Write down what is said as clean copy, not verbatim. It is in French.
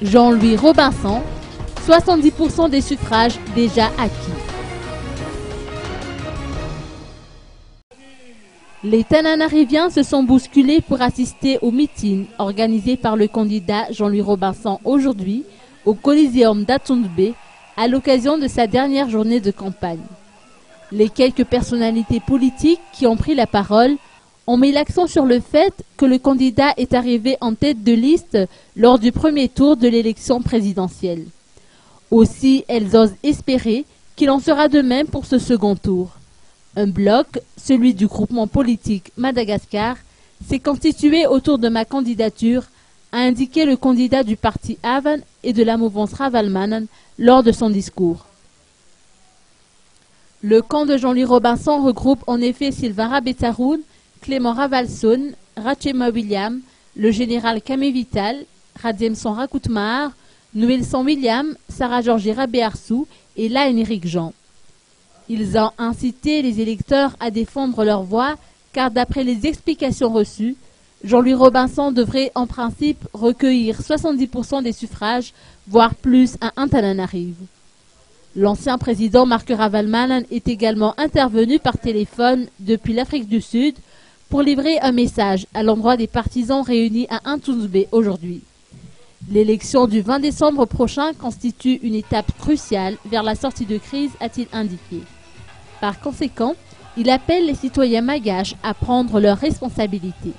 Jean-Louis Robinson, 70% des suffrages déjà acquis. Les Tananariviens se sont bousculés pour assister au meeting organisé par le candidat Jean-Louis Robinson aujourd'hui au Coliseum d'Atundbe à l'occasion de sa dernière journée de campagne. Les quelques personnalités politiques qui ont pris la parole ont mis l'accent sur le fait que le candidat est arrivé en tête de liste lors du premier tour de l'élection présidentielle. Aussi, elles osent espérer qu'il en sera de même pour ce second tour. Un bloc, celui du groupement politique Madagascar, s'est constitué autour de ma candidature, a indiqué le candidat du parti Avan et de la mouvance Ravalmanan lors de son discours. Le camp de Jean-Louis Robinson regroupe en effet Sylvain Rabetaroun, Clément Ravalson, Rachema William, le général Kamé Vital, Radzemson Rakoutmar, Noëlson William, Sarah Georgie Rabéarsou et Laine Eric Jean. Ils ont incité les électeurs à défendre leur voix car d'après les explications reçues, Jean-Louis Robinson devrait en principe recueillir 70% des suffrages, voire plus à Antananarive. L'ancien président Marc Ravalmanan est également intervenu par téléphone depuis l'Afrique du Sud pour livrer un message à l'endroit des partisans réunis à Atundbe aujourd'hui. L'élection du 20 décembre prochain constitue une étape cruciale vers la sortie de crise, a-t-il indiqué. Par conséquent, il appelle les citoyens malgaches à prendre leurs responsabilités.